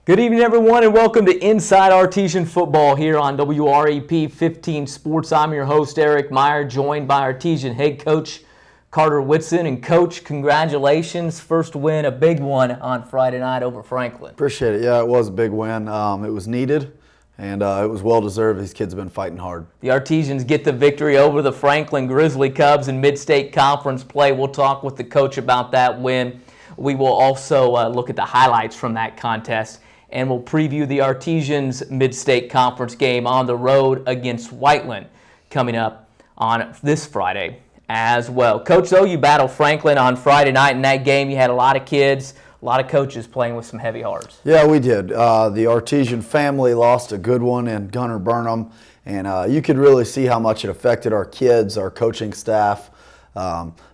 Good evening, everyone, and welcome to Inside Artesian Football here on WREP 15 Sports. I'm your host, Eric Meyer, joined by Artesian head coach Carter Whitson. And, Coach, congratulations. First win, a big one on Friday night over Franklin. Appreciate it. Yeah, it was a big win. It was needed, and it was well-deserved. These kids have been fighting hard. The Artesians get the victory over the Franklin Grizzly Cubs in Mid-State Conference play. We'll talk with the coach about that win. We will also look at the highlights from that contest, and we'll preview the Artesians Mid-State Conference game on the road against Whiteland coming up on this Friday as well. Coach, though, you battled Franklin on Friday night. In that game, you had a lot of kids, a lot of coaches playing with some heavy hearts. Yeah, we did. The Artesian family lost a good one in Gunnar Burnham, and you could really see how much it affected our kids, our coaching staff,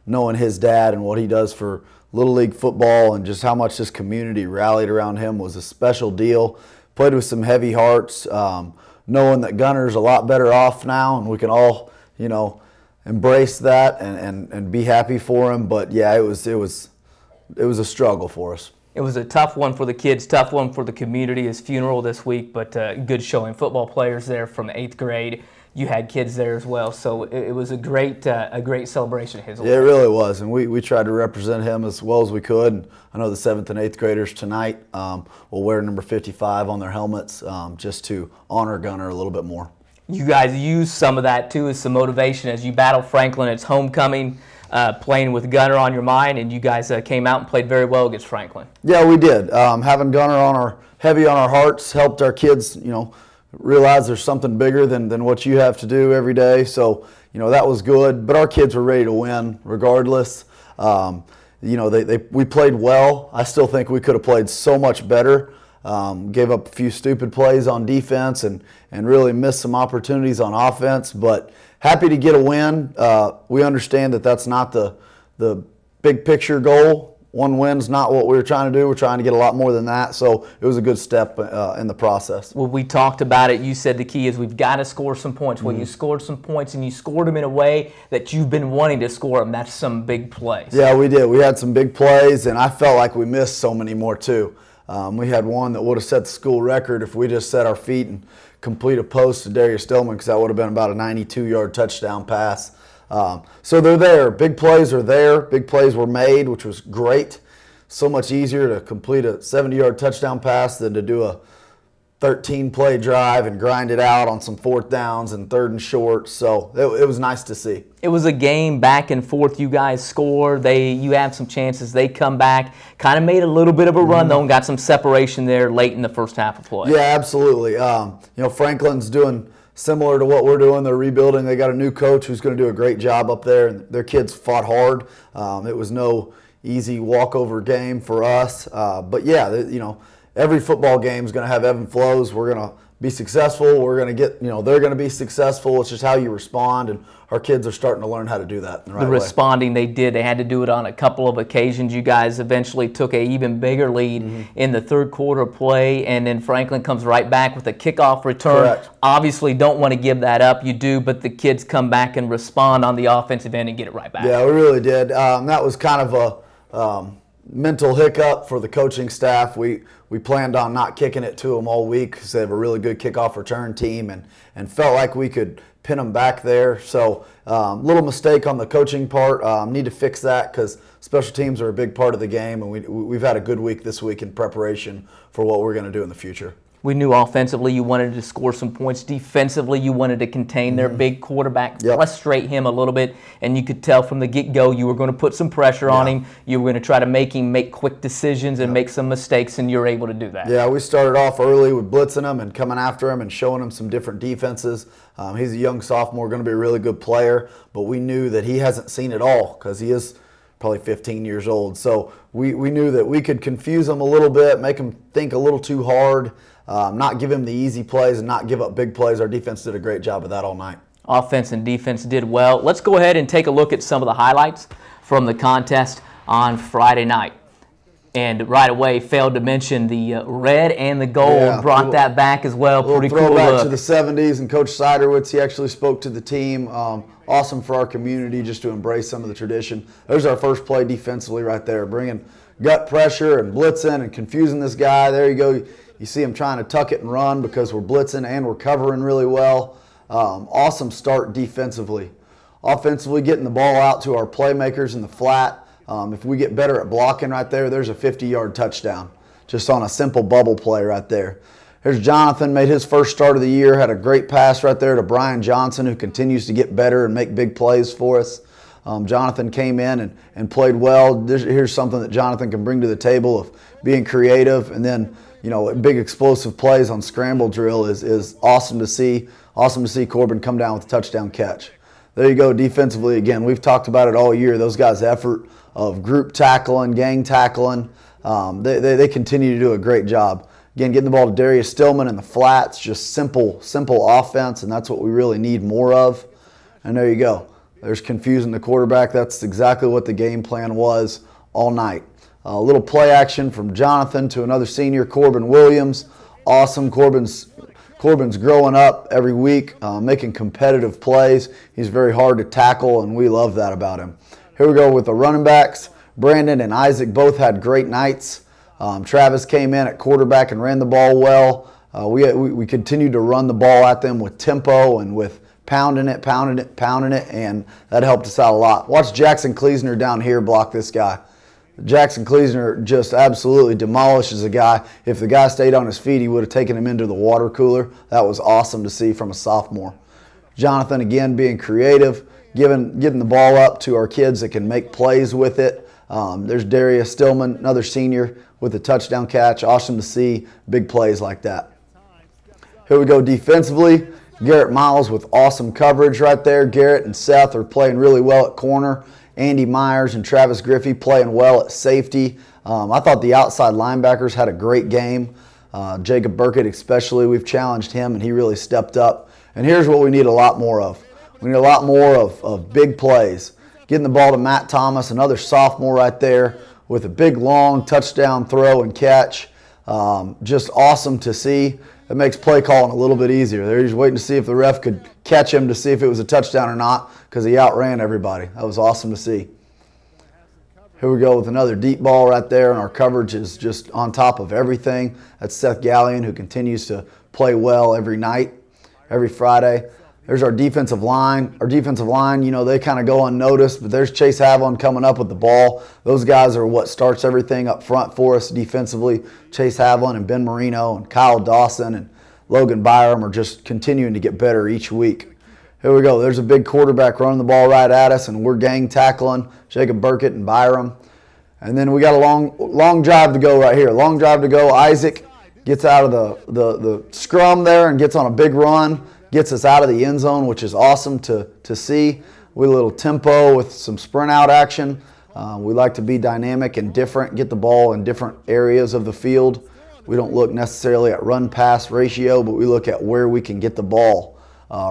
knowing his dad and what he does for Little League football, and just how much this community rallied around him was a special deal. Played with some heavy hearts, knowing that Gunnar's a lot better off now, and we can all, embrace that and be happy for him. But yeah, it was a struggle for us. It was a tough one for the kids, tough one for the community. His funeral this week, but good showing. Football players there from 8th grade. You had kids there as well, so it was a great celebration of his life. Yeah, it really was, and we tried to represent him as well as we could. And I know the 7th and 8th graders tonight will wear number 55 on their helmets just to honor Gunnar a little bit more. You guys used some of that too as some motivation as you battle Franklin. It's homecoming, playing with Gunnar on your mind, and you guys came out and played very well against Franklin. Yeah, we did. Having Gunnar heavy on our hearts helped our kids, realize there's something bigger than what you have to do every day. So, that was good. But our kids were ready to win regardless. We played well. I still think we could have played so much better. Gave up a few stupid plays on defense and really missed some opportunities on offense. But happy to get a win. We understand that that's not the big picture goal. One win's not what we were trying to do. We're trying to get a lot more than that. So it was a good step in the process. Well, we talked about it. You said the key is we've got to score some points. Well, you scored some points, and you scored them in a way that you've been wanting to score them. That's some big plays. Yeah, we did. We had some big plays, and I felt like we missed so many more too. We had one that would have set the school record if we just set our feet and complete a post to Darius Stillman, because that would have been about a 92-yard touchdown pass. So they're there. Big plays are there. Big plays were made, which was great. So much easier to complete a 70-yard touchdown pass than to do a 13-play drive and grind it out on some 4th downs and 3rd and short. So it was nice to see. It was a game back and forth. You guys score. You have some chances. They come back. Kind of made a little bit of a run, though, and got some separation there late in the first half of play. Yeah, absolutely. Franklin's doing similar to what we're doing. They're rebuilding. They got a new coach who's going to do a great job up there, and their kids fought hard. It was no easy walkover game for us. But yeah, every football game is going to have ebb and flows. We're going to be successful. We're going to get, they're going to be successful. It's just how you respond, and our kids are starting to learn how to do that in the right way. The responding they did. They had to do it on a couple of occasions. You guys eventually took an even bigger lead in the third quarter play, and then Franklin comes right back with a kickoff return. Correct. Obviously don't want to give that up. You do, but the kids come back and respond on the offensive end and get it right back. Yeah, we really did. That was kind of a mental hiccup for the coaching staff. We planned on not kicking it to them all week because they have a really good kickoff return team, and felt like we could pin them back there. So little mistake on the coaching part. Need to fix that because special teams are a big part of the game, and we've had a good week this week in preparation for what we're going to do in the future. We knew offensively you wanted to score some points. Defensively, you wanted to contain their big quarterback, frustrate him a little bit, and you could tell from the get-go you were going to put some pressure on him. You were going to try to make him make quick decisions and make some mistakes, and you were able to do that. Yeah, we started off early with blitzing him and coming after him and showing him some different defenses. He's a young sophomore, going to be a really good player, but we knew that he hasn't seen it all because he is probably 15 years old. So we knew that we could confuse him a little bit, make him think a little too hard, not give him the easy plays and not give up big plays. Our defense did a great job of that all night. Offense and defense did well. Let's go ahead and take a look at some of the highlights from the contest on Friday night. And right away, failed to mention the red and the gold, brought that back as well. Pretty cool throwback look. To the 70s, and Coach Siderwitz, he actually spoke to the team. Awesome for our community just to embrace some of the tradition. There's our first play defensively right there, bringing gut pressure and blitzing and confusing this guy. There you go. You see them trying to tuck it and run because we're blitzing and we're covering really well. Awesome start defensively. Offensively, getting the ball out to our playmakers in the flat. If we get better at blocking right there, there's a 50-yard touchdown just on a simple bubble play right there. Here's Jonathan, made his first start of the year, had a great pass right there to Brian Johnson, who continues to get better and make big plays for us. Jonathan came in and played well. Here's something that Jonathan can bring to the table of being creative, and then big explosive plays on scramble drill is awesome to see. Awesome to see Corbin come down with a touchdown catch. There you go, defensively again. We've talked about it all year. Those guys' effort of group tackling, gang tackling, they continue to do a great job. Again, getting the ball to Darius Stillman in the flats, just simple offense, and that's what we really need more of. And there you go. There's confusing the quarterback. That's exactly what the game plan was all night. A little play action from Jonathan to another senior, Corbin Williams. Awesome. Corbin's growing up every week, making competitive plays. He's very hard to tackle, and we love that about him. Here we go with the running backs. Brandon and Isaac both had great nights. Travis came in at quarterback and ran the ball well. We continued to run the ball at them with tempo and with pounding it, and that helped us out a lot. Watch Jackson Kleesner down here block this guy. Jackson Kleesner just absolutely demolishes a guy. If the guy stayed on his feet, he would have taken him into the water cooler. That was awesome to see from a sophomore. Jonathan, again, being creative, getting the ball up to our kids that can make plays with it. There's Darius Stillman, another senior, with a touchdown catch. Awesome to see big plays like that. Here we go defensively. Garrett Miles with awesome coverage right there. Garrett and Seth are playing really well at corner. Andy Myers and Travis Griffey playing well at safety. I thought the outside linebackers had a great game. Jacob Burkett especially, we've challenged him and he really stepped up. And here's what we need a lot more of. We need a lot more of big plays. Getting the ball to Matt Thomas, another sophomore right there, with a big long touchdown throw and catch. Just awesome to see. It makes play calling a little bit easier. They're just waiting to see if the ref could catch him to see if it was a touchdown or not, because he outran everybody. That was awesome to see. Here we go with another deep ball right there, and our coverage is just on top of everything. That's Seth Gallion, who continues to play well every night, every Friday. There's our defensive line. Our defensive line, they kind of go unnoticed, but there's Chase Havlin coming up with the ball. Those guys are what starts everything up front for us defensively. Chase Havlin and Ben Marino and Kyle Dawson and Logan Byram are just continuing to get better each week. Here we go. There's a big quarterback running the ball right at us, and we're gang tackling Jacob Burkett and Byram. And then we got a long drive to go right here. Long drive to go. Isaac gets out of the scrum there and gets on a big run. Gets us out of the end zone, which is awesome to see. We a little tempo with some sprint out action. We like to be dynamic and different, get the ball in different areas of the field. We don't look necessarily at run-pass ratio, but we look at where we can get the ball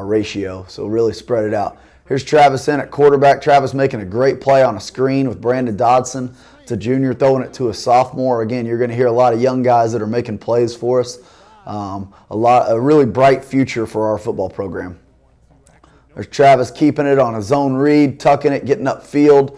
ratio. So really spread it out. Here's Travis in at quarterback. Travis making a great play on a screen with Brandon Dodson. It's a junior throwing it to a sophomore. Again, you're going to hear a lot of young guys that are making plays for us. A really bright future for our football program. There's Travis keeping it on a zone read, tucking it, getting upfield.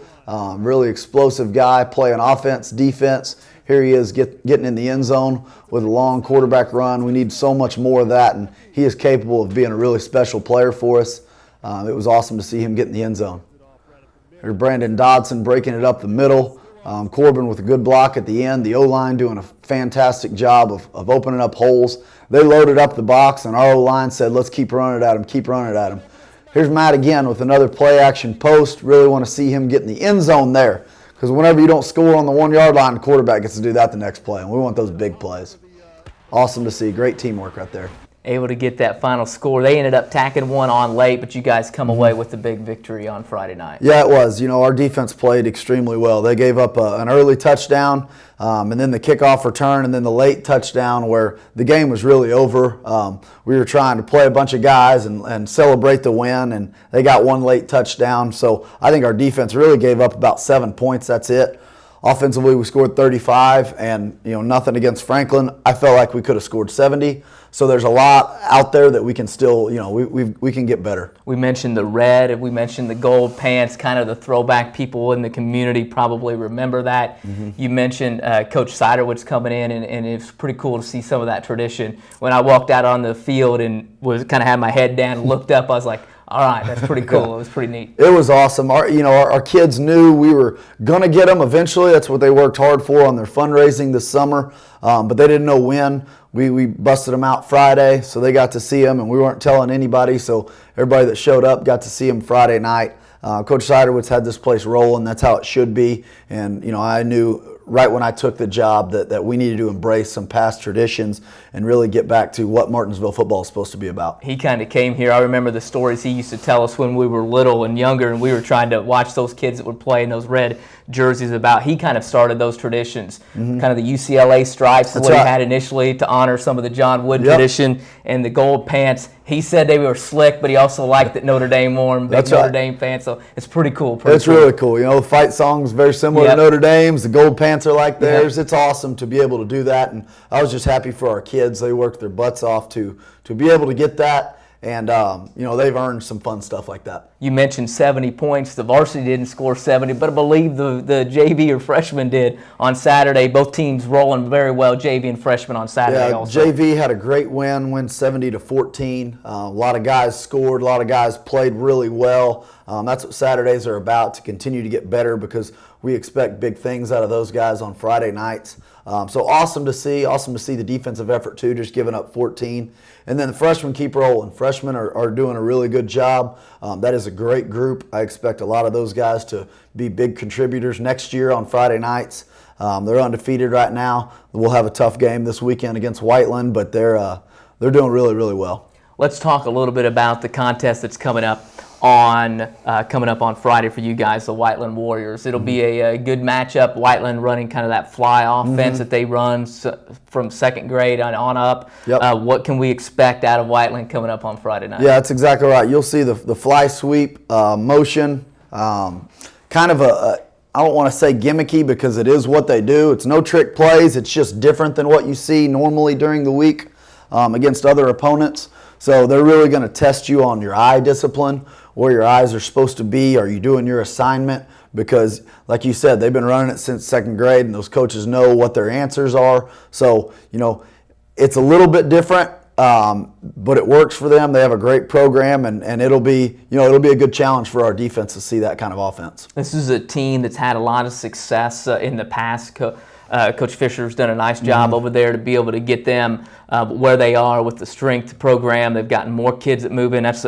Really explosive guy, playing offense, defense. Here he is getting in the end zone with a long quarterback run. We need so much more of that, and he is capable of being a really special player for us. It was awesome to see him get in the end zone. There's Brandon Dodson breaking it up the middle. Corbin with a good block at the end. The O-line doing a fantastic job of opening up holes. They loaded up the box, and our O-line said, let's keep running it at him, keep running it at him. Here's Matt again with another play-action post. Really want to see him get in the end zone there, because whenever you don't score on the 1-yard line, the quarterback gets to do that the next play, and we want those big plays. Awesome to see. Great teamwork right there. Able to get that final score. They ended up tacking one on late, but you guys come away with the big victory on Friday night. Yeah, it was. Our defense played extremely well. They gave up an early touchdown, and then the kickoff return, and then the late touchdown where the game was really over. We were trying to play a bunch of guys and celebrate the win, and they got one late touchdown. So I think our defense really gave up about 7 points. That's it. Offensively, we scored 35, and nothing against Franklin. I felt like we could have scored 70. So there's a lot out there that we can still, we can get better. We mentioned the red, we mentioned the gold pants, kind of the throwback. People in the community probably remember that. You mentioned Coach Siderwood's coming in, and it's pretty cool to see some of that tradition. When I walked out on the field and was kind of had my head down and looked up, I was like, all right, that's pretty cool. It was pretty neat. It was awesome. Our kids knew we were going to get them eventually. That's what they worked hard for on their fundraising this summer, but they didn't know when. We busted them out Friday, so they got to see them, and we weren't telling anybody, so everybody that showed up got to see them Friday night. Coach Siderwood's had this place rolling. That's how it should be, and I knew right when I took the job that we needed to embrace some past traditions and really get back to what Martinsville football is supposed to be about. He kind of came here. I remember the stories he used to tell us when we were little and younger, and we were trying to watch those kids that would play in those red jerseys about. He kind of started those traditions, kind of the UCLA stripes, what he had initially to honor some of the John Wood tradition, and the gold pants. He said they were slick, but he also liked that Notre Dame wore them, big Notre Dame fan, so it's pretty cool. It's really cool. The fight song's very similar to Notre Dame's. The gold pants are like theirs. It's awesome to be able to do that, and I was just happy for our kids. They worked their butts off to be able to get that. And, they've earned some fun stuff like that. You mentioned 70 points. The varsity didn't score 70, but I believe the JV or freshman did on Saturday. Both teams rolling very well, JV and freshman on Saturday also. JV had a great win 70-14. A lot of guys scored. A lot of guys played really well. That's what Saturdays are about, to continue to get better, because we expect big things out of those guys on Friday nights. So awesome to see the defensive effort too, just giving up 14. And then the freshmen keep rolling. Freshmen are doing a really good job. That is a great group. I expect a lot of those guys to be big contributors next year on Friday nights. They're undefeated right now. We'll have a tough game this weekend against Whiteland, but they're doing really, really well. Let's talk a little bit about the contest that's coming up on Friday for you guys, the Whiteland Warriors. It'll be a good matchup. Whiteland running kind of that fly offense that they run from second grade on up. What can we expect out of Whiteland coming up on Friday night? Yeah, that's exactly right. You'll see the fly sweep motion, kind of I don't want to say gimmicky, because it is what they do. It's no trick plays. It's just different than what you see normally during the week against other opponents. So they're really going to test you on your eye discipline, where your eyes are supposed to be. Are you doing your assignment? Because, like you said, they've been running it since second grade, and those coaches know what their answers are. So, it's a little bit different, but it works for them. They have a great program, and it'll be a good challenge for our defense to see that kind of offense. This is a team that's had a lot of success in the past. Coach Fisher's done a nice job over there to be able to get them where they are with the strength program. They've gotten more kids that move in. That's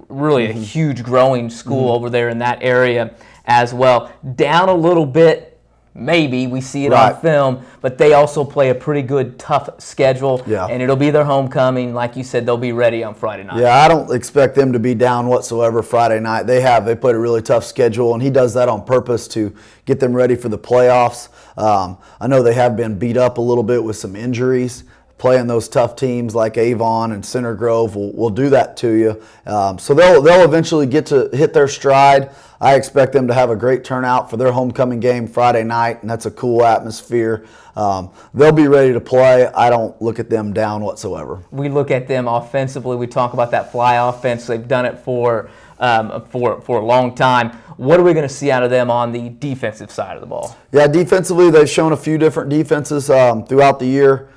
really a huge growing school over there in that area as well. Down a little bit, maybe we see it on film, but they also play a pretty good, tough schedule, and it'll be their homecoming. Like you said, they'll be ready on Friday night. Yeah, I don't expect them to be down whatsoever Friday night. They played a really tough schedule, and he does that on purpose to get them ready for the playoffs. I know they have been beat up a little bit with some injuries. Playing those tough teams like Avon and Center Grove will do that to you. So they'll eventually get to hit their stride. I expect them to have a great turnout for their homecoming game Friday night, and that's a cool atmosphere. They'll be ready to play. I don't look at them down whatsoever. We look at them offensively. We talk about that fly offense. They've done it for a long time. What are we going to see out of them on the defensive side of the ball? Yeah, defensively, they've shown a few different defenses throughout the year.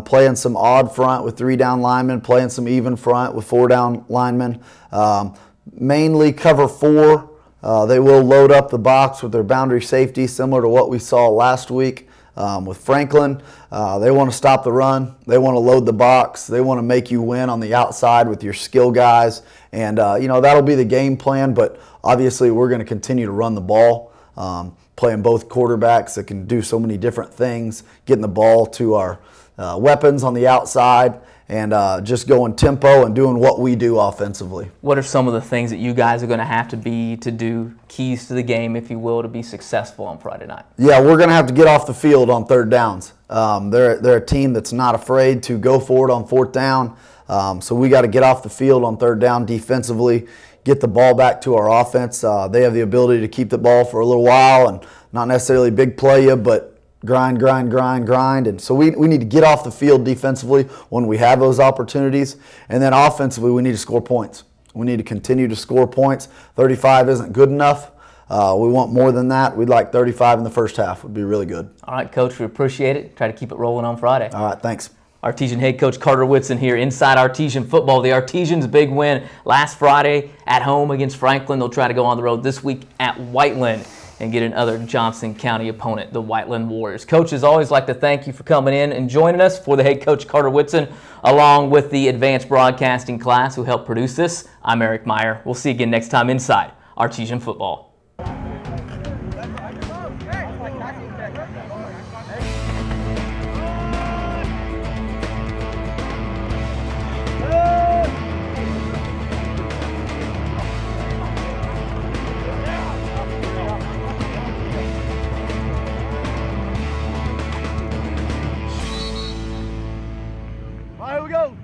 Playing some odd front with 3 down linemen, playing some even front with 4 down linemen. Mainly cover 4. They will load up the box with their boundary safety, similar to what we saw last week with Franklin. They want to stop the run. They want to load the box. They want to make you win on the outside with your skill guys. And, that'll be the game plan, but obviously we're going to continue to run the ball. Playing both quarterbacks that can do so many different things, getting the ball to our weapons on the outside, and just going tempo and doing what we do offensively. What are some of the things that you guys are going to have to do keys to the game, if you will, to be successful on Friday night? Yeah, we're going to have to get off the field on third downs. They're a team that's not afraid to go for it on fourth down. So we got to get off the field on third down defensively, get the ball back to our offense. They have the ability to keep the ball for a little while and not necessarily big play you, but grind. And so we need to get off the field defensively when we have those opportunities. And then offensively, we need to score points. We need to continue to score points. 35 isn't good enough. We want more than that. We'd like 35 in the first half. Would be really good. All right, Coach, we appreciate it. Try to keep it rolling on Friday. All right, thanks. Artesian head coach Carter Whitson here inside Artesian football. The Artesians' big win last Friday at home against Franklin. They'll try to go on the road this week at Whiteland and get another Johnson County opponent, the Whiteland Warriors. Coaches, always like to thank you for coming in and joining us. For the head coach Carter Whitson, along with the advanced broadcasting class who helped produce this, I'm Eric Meyer. We'll see you again next time inside Artesian football. All right, here we go.